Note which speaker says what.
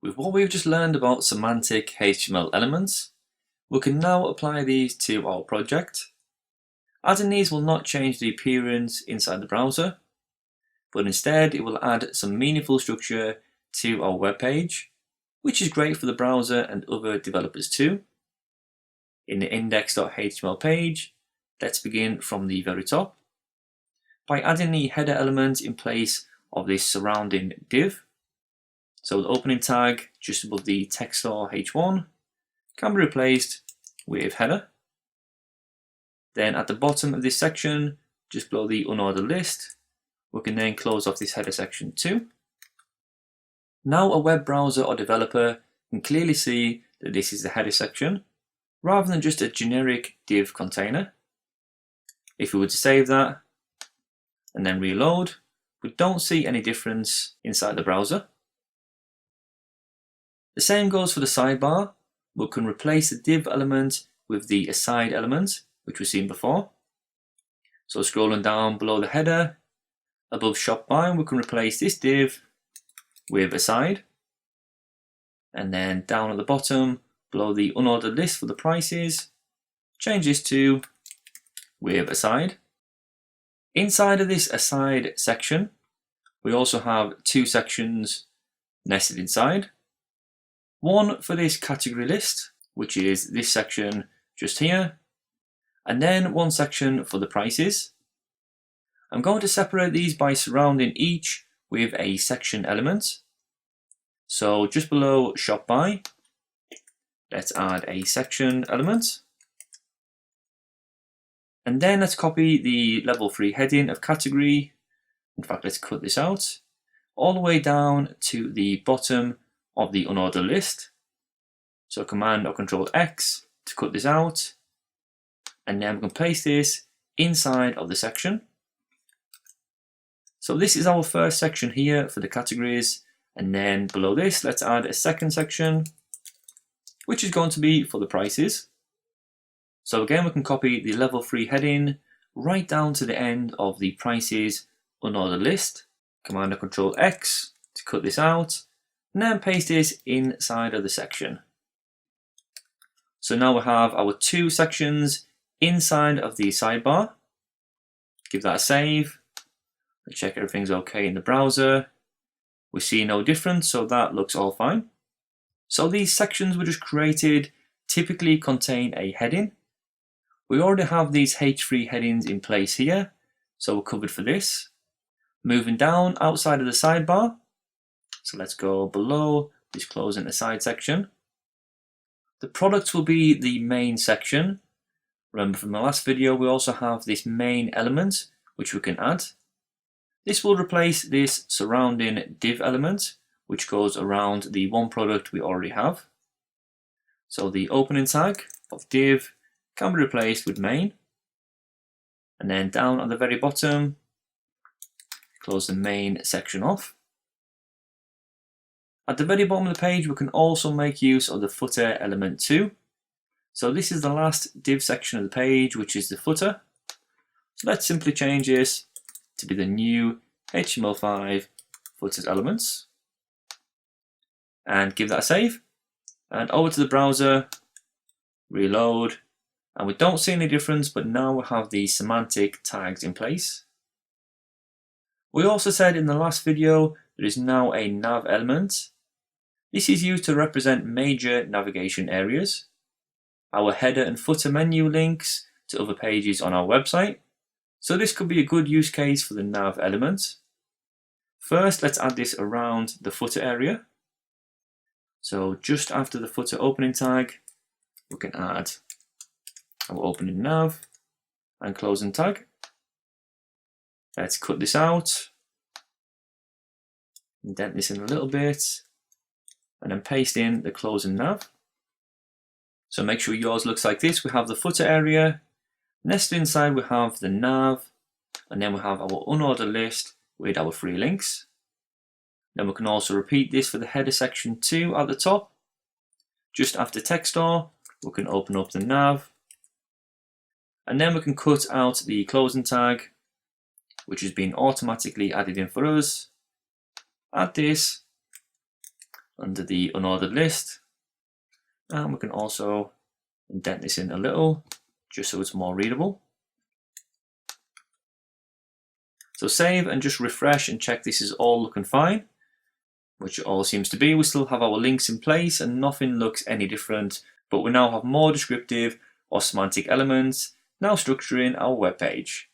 Speaker 1: With what we've just learned about semantic HTML elements, we can now apply these to our project. Adding these will not change the appearance inside the browser, but instead it will add some meaningful structure to our web page, which is great for the browser and other developers too. In the index.html page, let's begin from the very top by adding the header element in place of this surrounding div. So the opening tag just above the text or h1 can be replaced with header. Then at the bottom of this section, just below the unordered list, we can then close off this header section too. Now a web browser or developer can clearly see that this is the header section, rather than just a generic div container. If we were to save that and then reload, we don't see any difference inside the browser. The same goes for the sidebar. We can replace the div element with the aside element, which we've seen before. So scrolling down below the header, above shop by, we can replace this div with aside. And then down at the bottom, below the unordered list for the prices, change this to with aside. Inside of this aside section, we also have two sections nested inside. One for this category list, which is this section just here, and then one section for the prices. I'm going to separate these by surrounding each with a section element. So just below shop by, let's add a section element. And then let's copy the level 3 heading of category. In fact, let's cut this out all the way down to the bottom of the unordered list. So Command or Control X to cut this out. And then we can place this inside of the section. So this is our first section here for the categories. And then below this, let's add a second section, which is going to be for the prices. So again, we can copy the level 3 heading right down to the end of the prices unordered list. Command or Control X to cut this out, and then paste this inside of the section. So now we have our two sections inside of the sidebar. Give that a save. Let's check everything's okay in the browser. We see no difference, so that looks all fine. So these sections we just created typically contain a heading. We already have these H3 headings in place here, so we're covered for this. Moving down outside of the sidebar, so let's go below this closing aside section. The products will be the main section. Remember from the last video, we also have this main element, which we can add. This will replace this surrounding div element, which goes around the one product we already have. So the opening tag of div can be replaced with main. And then down at the very bottom, close the main section off. At the very bottom of the page, we can also make use of the footer element too. So this is the last div section of the page, which is the footer. So let's simply change this to be the new HTML5 footed elements. And give that a save. And over to the browser, reload. And we don't see any difference, but now we have the semantic tags in place. We also said in the last video there is now a nav element. This is used to represent major navigation areas. Our header and footer menu links to other pages on our website. So this could be a good use case for the nav element. First, let's add this around the footer area. So just after the footer opening tag, we can add our opening nav and closing tag. Let's cut this out, indent this in a little bit, and then paste in the closing nav. So make sure yours looks like this. We have the footer area, nested inside we have the nav, and then we have our unordered list with our free links. Then we can also repeat this for the header section too at the top. Just after text store, we can open up the nav, and then we can cut out the closing tag, which has been automatically added in for us. Add this, under the unordered list. And we can also indent this in a little, just so it's more readable. So save and just refresh and check this is all looking fine, which it all seems to be. We still have our links in place and nothing looks any different, but we now have more descriptive or semantic elements now structuring our web page.